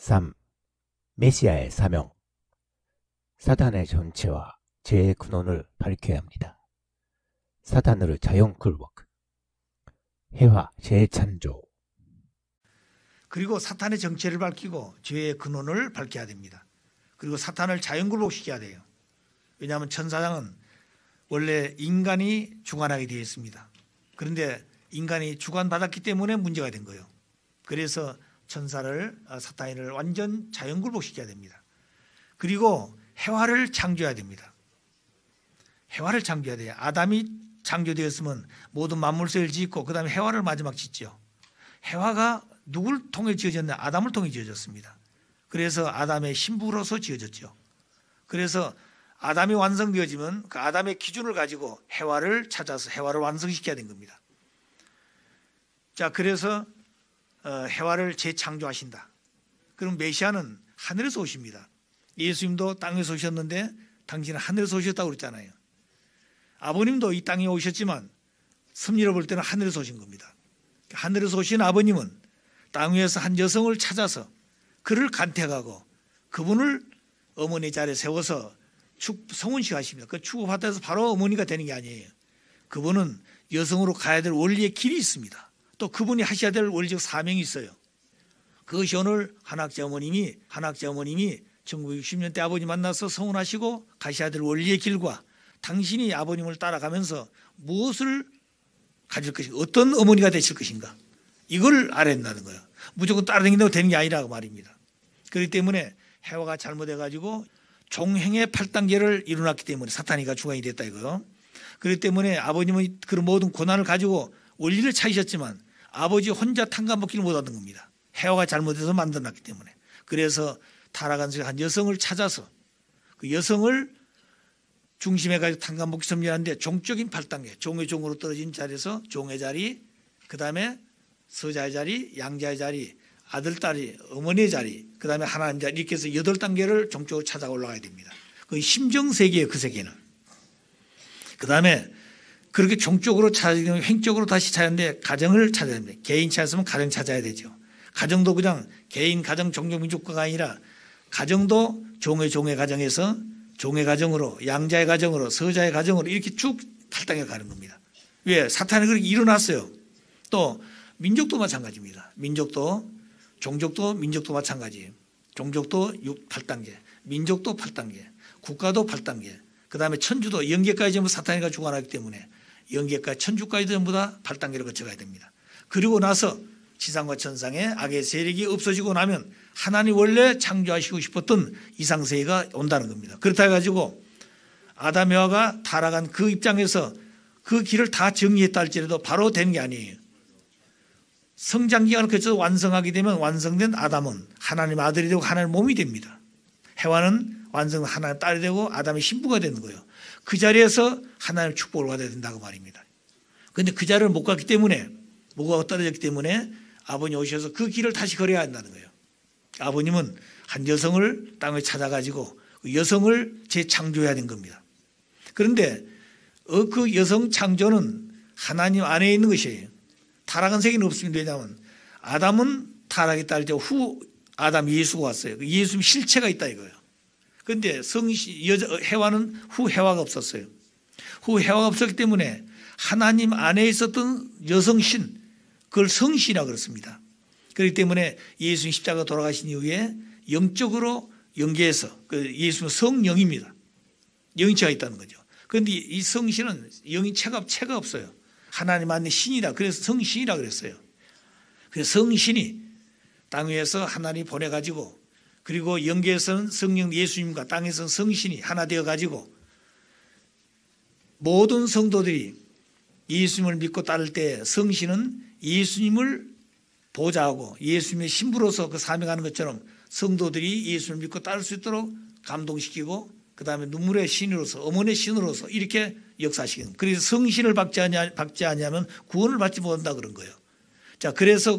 3. 메시아의 사명. 사탄의 정체와 죄의 근원을 밝혀야 합니다. 사탄의 자연쿨 워크. 해화 재창조. 그리고 사탄의 정체를 밝히고 죄의 근원을 밝혀야 됩니다. 그리고 사탄을 자연굴복시켜야 돼요. 왜냐하면 천사장은 원래 인간이 주관하게 되어 있습니다. 그런데 인간이 주관받았기 때문에 문제가 된 거예요. 그래서 사탄을 완전 자연굴복시켜야 됩니다. 그리고 해화를 창조해야 됩니다. 해화를 창조해야 돼요. 아담이 창조되었으면 모든 만물세를 짓고 그 다음에 해화를 마지막 짓죠. 해화가 누굴 통해 지어졌냐? 아담을 통해 지어졌습니다. 그래서 아담의 신부로서 지어졌죠. 그래서 아담이 완성되어지면 그 아담의 기준을 가지고 해화를 찾아서 해화를 완성시켜야 된 겁니다. 자, 그래서 해화를 재창조하신다. 그럼 메시아는 하늘에서 오십니다. 예수님도 땅에서 오셨는데 당신은 하늘에서 오셨다고 그랬잖아요. 아버님도 이 땅에 오셨지만 섭리로 볼 때는 하늘에서 오신 겁니다. 하늘에서 오신 아버님은 땅 위에서 한 여성을 찾아서 그를 간택하고 그분을 어머니 자리에 세워서 성혼식 하십니다. 그 축복받아서 바로 어머니가 되는 게 아니에요. 그분은 여성으로 가야 될 원리의 길이 있습니다. 또 그분이 하셔야 될 원리적 사명이 있어요. 그것이 오늘 한학자 어머님이 1960년대 아버님 만나서 성혼하시고 가셔야 될 원리의 길과 당신이 아버님을 따라가면서 무엇을 가질 것인가, 어떤 어머니가 되실 것인가, 이걸 알아야 된다는 거예요. 무조건 따라다닌다고 되는 게 아니라고 말입니다. 그렇기 때문에 해화가 잘못해가지고 종행의 8단계를 이뤄놨기 때문에 사탄이가 주관이 됐다 이거요. 그렇기 때문에 아버님은 그런 모든 고난을 가지고 원리를 찾으셨지만 아버지 혼자 탕감받기를 못하던 겁니다. 해화가 잘못해서 만들어놨기 때문에. 그래서 타락한 한 여성을 찾아서 그 여성을 중심에 가지고 탕감받기 섭리하는데 종적인 8단계, 종의 종으로 떨어진 자리에서 종의 자리, 그 다음에 서자의 자리, 양자의 자리, 아들, 딸이, 어머니의 자리, 그 다음에 하나님 자리, 이렇게 해서 8단계를 종적으로 찾아 올라가야 됩니다. 그 심정세계예요, 그 세계는. 그 다음에 그렇게 종적으로 찾아야 되면 횡적으로 다시 찾아야 하는데 가정을 찾아야 됩니다. 개인 찾았으면 가정 찾아야 되죠. 가정도 그냥 개인, 가정, 종족, 민족과가 아니라 가정도 종의 가정에서 종의 가정으로, 양자의 가정으로, 서자의 가정으로 이렇게 쭉 8단계 가는 겁니다. 왜? 사탄이 그렇게 일어났어요. 또 민족도 마찬가지입니다. 민족도, 종족도, 민족도 마찬가지예요. 종족도 8단계, 민족도 8단계, 국가도 8단계, 그 다음에 천주도 영계까지 전부 사탄이가 주관하기 때문에 영계까지 천주까지 전부 다 8단계를 거쳐가야 됩니다. 그리고 나서 지상과 천상의 악의 세력이 없어지고 나면 하나님 원래 창조하시고 싶었던 이상세계가 온다는 겁니다. 그렇다 해가지고 아담 여하가 타락한 그 입장에서 그 길을 다 정리했다 할지라도 바로 되는 게 아니에요. 성장기간을 거쳐서 완성하게 되면 완성된 아담은 하나님 아들이 되고 하나님 몸이 됩니다. 해와는 완성 하나님 딸이 되고 아담의 신부가 되는 거예요. 그 자리에서 하나님의 축복을 받아야 된다고 말입니다. 그런데 그 자리를 못 갔기 때문에 뭐가 떨어졌기 때문에 아버님 오셔서 그 길을 다시 걸어야 한다는 거예요. 아버님은 한 여성을 땅에 찾아가지고 그 여성을 재창조해야 된 겁니다. 그런데 그 여성 창조는 하나님 안에 있는 것이에요. 타락한 세계는 없습니다. 왜냐하면 아담은 타락이 딸 때 후 아담 예수가 왔어요. 그 예수님 실체가 있다 이거예요. 그런데 해와는 후 해와가 없었어요. 후 해와가 없었기 때문에 하나님 안에 있었던 여성신, 그걸 성신이라고 그렇습니다. 그렇기 때문에 예수님 십자가 돌아가신 이후에 영적으로 연계해서 그 예수는 성령입니다. 영체가 있다는 거죠. 그런데 이 성신은 영이 체가 없어요. 하나님 안에 신이라, 그래서 성신이라 그랬어요. 그래서 성신이 땅 위에서 하나님이 보내가지고 그리고 영계에서는 성령 예수님과 땅에서는 성신이 하나 되어가지고 모든 성도들이 예수님을 믿고 따를 때 성신은 예수님을 보좌하고 예수님의 신부로서 그 사명하는 것처럼 성도들이 예수님을 믿고 따를 수 있도록 감동시키고 그 다음에 눈물의 신으로서 어머니의 신으로서 이렇게 역사시키는. 그래서 성신을 받지 않냐면 구원을 받지 못한다 그런 거예요. 자, 그래서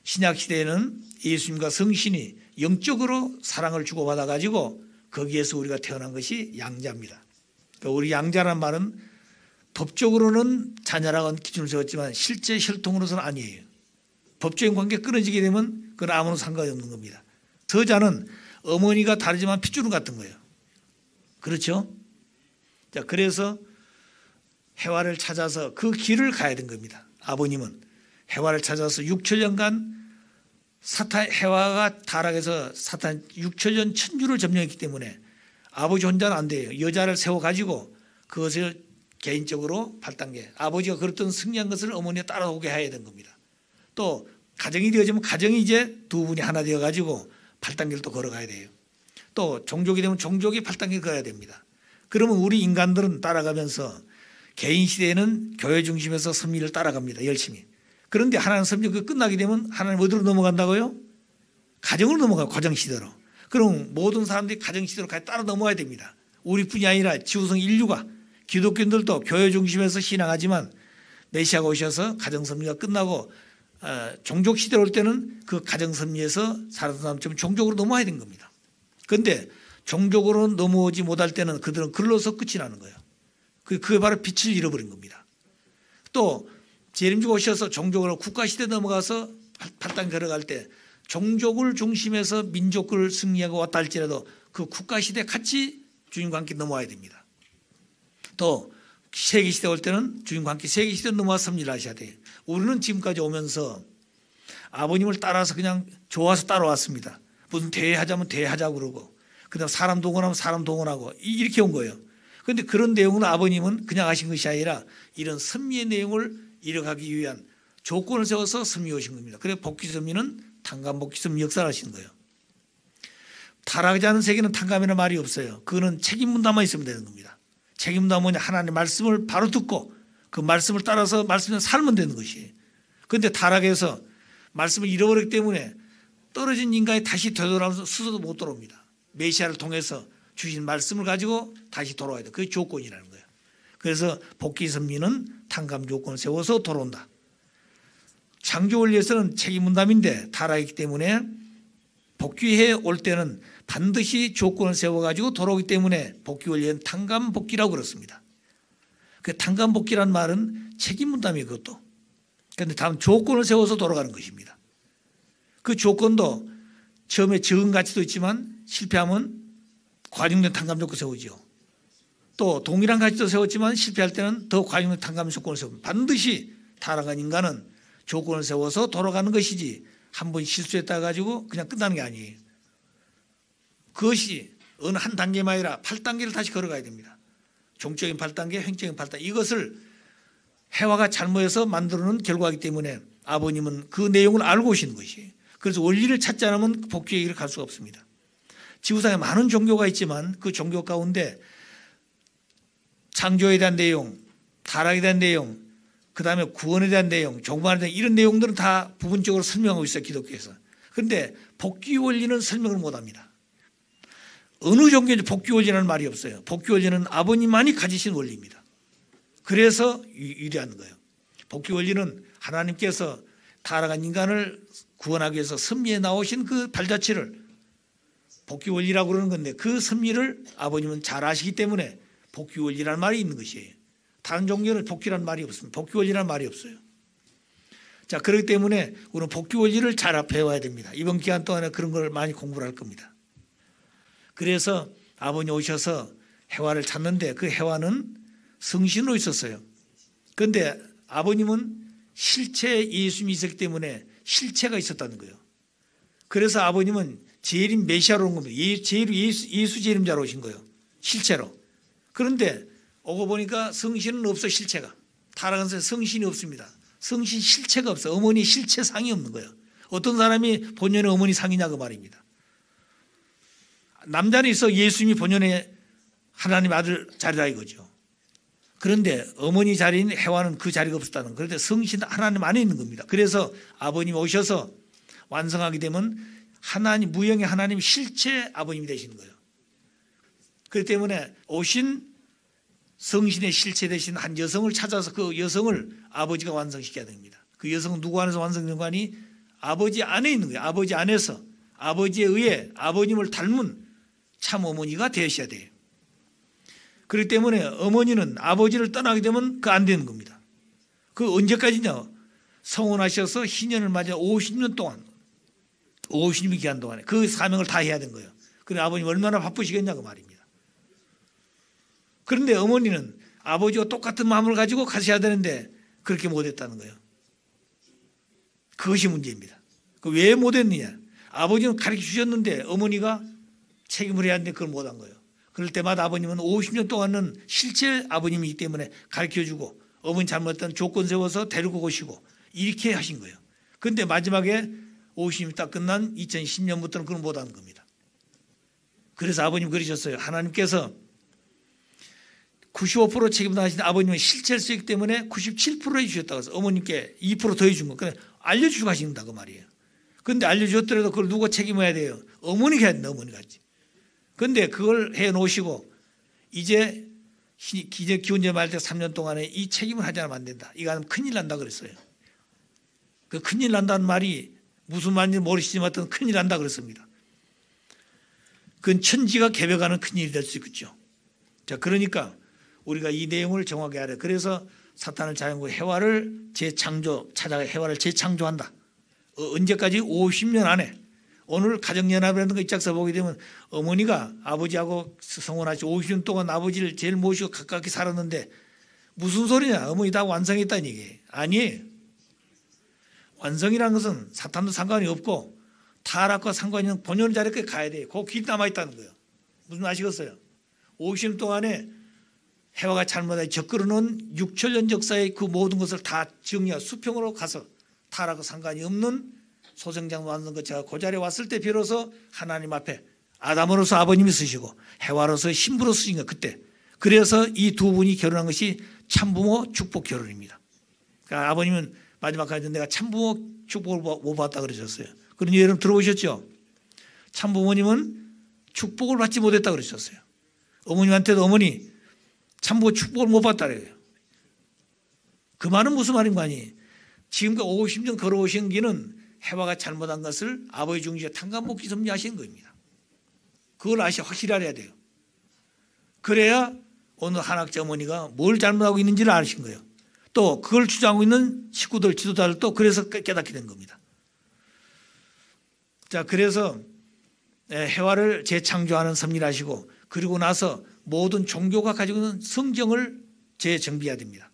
신약시대에는 예수님과 성신이 영적으로 사랑을 주고받아 가지고 거기에서 우리가 태어난 것이 양자입니다. 그러니까 우리 양자란 말은 법적으로는 자녀라고 기준을 세웠지만 실제 혈통으로서는 아니에요. 법적인 관계 끊어지게 되면 그건 아무런 상관이 없는 겁니다. 서자는 어머니가 다르지만 핏줄은 같은 거예요. 그렇죠? 자, 그래서 해와를 찾아서 그 길을 가야 된 겁니다. 아버님은 해와를 찾아서 6천년간 해와가 타락해서 사탄 6천년 천주를 점령했기 때문에 아버지 혼자는 안 돼요. 여자를 세워가지고 그것을 개인적으로 8단계 아버지가 그랬던 승리한 것을 어머니가 따라오게 해야 된 겁니다. 또 가정이 되어지면 가정이 이제 두 분이 하나 되어가지고 8단계를 또 걸어가야 돼요. 또 종족이 되면 종족이 8단계를 걸어야 됩니다. 그러면 우리 인간들은 따라가면서 개인 시대에는 교회 중심에서 섭리를 따라갑니다. 열심히. 그런데 하나님 섭리가 끝나게 되면 하나님 어디로 넘어간다고요? 가정으로 넘어가요. 가정시대로. 그럼 모든 사람들이 가정시대로 따라 넘어가야 됩니다. 우리뿐이 아니라 지구성 인류가 기독교인들도 교회 중심에서 신앙하지만 메시아가 오셔서 가정섭리가 끝나고 종족시대로 올 때는 그 가정섭리에서 살았던 사람처럼 종족으로 넘어와야 된 겁니다. 그런데 종족으로 넘어오지 못할 때는 그들은 글로서 끝이 나는 거예요. 그게 바로 빛을 잃어버린 겁니다. 또 재림주가 오셔서 종족으로 국가시대 넘어가서 8단 걸어갈 때 종족을 중심해서 민족을 승리하고 왔다 할지라도 그 국가시대 같이 주님과 함께 넘어와야 됩니다. 또 세계시대 올 때는 주님과 함께 세계시대로 넘어와서 섭리를 하셔야 돼요. 우리는 지금까지 오면서 아버님을 따라서 그냥 좋아서 따라왔습니다. 무슨 대회하자면 대회하자고 그러고 그다음 사람 동원하면 사람 동원하고 이렇게 온 거예요. 그런데 그런 내용은 아버님은 그냥 하신 것이 아니라 이런 섭리의 내용을 이뤄가기 위한 조건을 세워서 섭리해 오신 겁니다. 그래서 복귀섭리는 탕감복귀섭리 역사를 하시는 거예요. 타락하지 않은 세계는 탕감이라는 말이 없어요. 그거는 책임분담만 있으면 되는 겁니다. 책임분담은 하나님의 말씀을 바로 듣고 그 말씀을 따라서 말씀을 살면 되는 것이에요. 그런데 타락해서 말씀을 잃어버렸기 때문에 떨어진 인간이 다시 되돌아오면서 스스로도 못 돌아옵니다. 메시아를 통해서 주신 말씀을 가지고 다시 돌아와야 돼. 그게 조건이라는 거예요. 그래서 복귀섭리는 탕감 조건을 세워서 돌아온다. 창조 원리에서는 책임분담인데 타락했기 때문에 복귀해 올 때는 반드시 조건을 세워가지고 돌아오기 때문에 복귀 원리는 탕감복귀라고 그렇습니다. 그 탕감복귀란 말은 책임분담이에요. 그것도. 그런데 다음 조건을 세워서 돌아가는 것입니다. 그 조건도 처음에 적은 가치도 있지만 실패하면 과중된 탕감 조건 세우죠. 또 동일한 가치도 세웠지만 실패할 때는 더 과중된 탕감 조건을 세웁니다. 반드시 타락한 인간은 조건을 세워서 돌아가는 것이지 한 번 실수했다 가지고 그냥 끝나는 게 아니에요. 그것이 어느 한 단계만 아니라 8단계를 다시 걸어가야 됩니다. 종적인 8단계, 횡적인 8단계. 이것을 해와가 잘못해서 만들어놓은 결과이기 때문에 아버님은 그 내용을 알고 오시는 것이에요. 그래서 원리를 찾지 않으면 복귀의 길을 갈 수가 없습니다. 지구상에 많은 종교가 있지만 그 종교 가운데 창조에 대한 내용, 타락에 대한 내용, 그 다음에 구원에 대한 내용, 종말에 대한 이런 내용들은 다 부분적으로 설명하고 있어요. 기독교에서. 그런데 복귀 원리는 설명을 못합니다. 어느 종교인지 복귀 원리라는 말이 없어요. 복귀 원리는 아버님만이 가지신 원리입니다. 그래서 유리한 거예요. 복귀 원리는 하나님께서 타락한 인간을 구원하기 위해서 섭리에 나오신 그 발자취를 복귀 원리라고 그러는 건데 그 섭리를 아버님은 잘 아시기 때문에 복귀 원리라는 말이 있는 것이에요. 다른 종교는 복귀라는 말이 없습니다. 복귀 원리라는 말이 없어요. 자, 그렇기 때문에 우리는 복귀 원리를 잘 배워야 됩니다. 이번 기간 동안에 그런 걸 많이 공부를 할 겁니다. 그래서 아버님 오셔서 해와를 찾는데 그 해와는 성신으로 있었어요. 그런데 아버님은 실체 예수님이 있었기 때문에 실체가 있었다는 거예요. 그래서 아버님은 재림 메시아로 온 겁니다. 예수 재림자로 오신 거예요. 실체로. 그런데 오고 보니까 성신은 없어. 실체가. 타락한 성신이 없습니다. 성신 실체가 없어. 어머니 실체상이 없는 거예요. 어떤 사람이 본연의 어머니 상이냐고 말입니다. 남자는 있어. 예수님이 본연의 하나님 아들 자리다 이거죠. 그런데 어머니 자리인 해와는 그 자리가 없었다는. 그런데 성신 하나님 안에 있는 겁니다. 그래서 아버님 오셔서 완성하게 되면 하나님, 무형의 하나님 실체 아버님이 되시는 거예요. 그렇기 때문에 오신 성신의 실체 되신 한 여성을 찾아서 그 여성을 아버지가 완성시켜야 됩니다. 그 여성은 누구 안에서 완성되는 거 아니? 아버지 안에 있는 거예요. 아버지 안에서 아버지에 의해 아버님을 닮은 참 어머니가 되셔야 돼요. 그렇기 때문에 어머니는 아버지를 떠나게 되면 그 안 되는 겁니다. 그 언제까지냐? 성혼하셔서 희년을 맞아 50년 동안 50년이 귀한 동안에 그 사명을 다 해야 된 거예요. 그래 아버님 얼마나 바쁘시겠냐고 말입니다. 그런데 어머니는 아버지와 똑같은 마음을 가지고 가셔야 되는데 그렇게 못했다는 거예요. 그것이 문제입니다. 왜 못했느냐? 아버지는 가르쳐 주셨는데 어머니가 책임을 해야 하는데 그걸 못한 거예요. 그럴 때마다 아버님은 50년 동안은 실제 아버님이기 때문에 가르쳐주고 어머니 잘못했던 조건 세워서 데리고 오시고 이렇게 하신 거예요. 그런데 마지막에 50년이 딱 끝난 2010년부터는 그걸 못한 겁니다. 그래서 아버님 그러셨어요. 하나님께서 95% 책임을 하신 아버님은 실체를 쓰기 때문에 97% 해주셨다고 해서 어머님께 2% 더 해준 거. 그냥 알려주고 하신다 그 말이에요. 그런데 알려주셨더라도 그걸 누가 책임해야 돼요? 어머니가 해야 된다. 어머니가 하지. 그런데 그걸 해놓으시고 이제 기원제 말 때 3년 동안에 이 책임을 하지 않으면 안 된다. 이거 하면 큰일 난다 그랬어요. 그 큰일 난다는 말이 무슨 말인지 모르시지만 어떤 큰일 난다 그랬습니다. 그건 천지가 개벽하는 큰일이 될 수 있겠죠. 자, 그러니까 우리가 이 내용을 정확하게 알아요. 그래서 사탄을 자연과 해와를 찾아가 해와를 재창조한다. 언제까지? 50년 안에. 오늘 가정연합이라는 거 이 짝서 보게 되면 어머니가 아버지하고 성혼하시고 50년 동안 아버지를 제일 모시고 가깝게 살았는데 무슨 소리냐? 어머니 다 완성했다는 얘기예요. 아니에요. 완성이라는 것은 사탄도 상관이 없고 타락과 상관이 없는 본연의 자리에 가야 돼요. 그 길 남아있다는 거예요. 무슨 아시겠어요? 50년 동안에 해와가 잘못하게 적그러놓은 6천년 역사의 그 모든 것을 다 정리하고 수평으로 가서 타락과 상관이 없는 소생장 만든 것 제가 그 자리에 왔을 때 비로소 하나님 앞에 아담으로서 아버님이 쓰시고 해와로서 신부로 쓰신 것 그때. 그래서 이 두 분이 결혼한 것이 참부모 축복 결혼입니다. 그러니까 아버님은 마지막까지 내가 참부모 축복을 못 받았다 그러셨어요. 그런 여러분 들어보셨죠? 참부모님은 축복을 받지 못했다 그러셨어요. 어머님한테도 어머니 참부모 축복을 못 받다 그래요. 그 말은 무슨 말인 거 아니? 지금까지 50년 걸어오신 길은 해와가 잘못한 것을 아버지 중시에 탕감복지 섭리하신 겁니다. 그걸 확실히 알아야 돼요. 그래야 오늘 한학자 어머니가 뭘 잘못하고 있는지를 아신 거예요. 또 그걸 주장하고 있는 식구들, 지도자들도 그래서 깨닫게 된 겁니다. 자, 그래서 해와를 재창조하는 섭리를 하시고 그리고 나서 모든 종교가 가지고 있는 성경을 재정비해야 됩니다.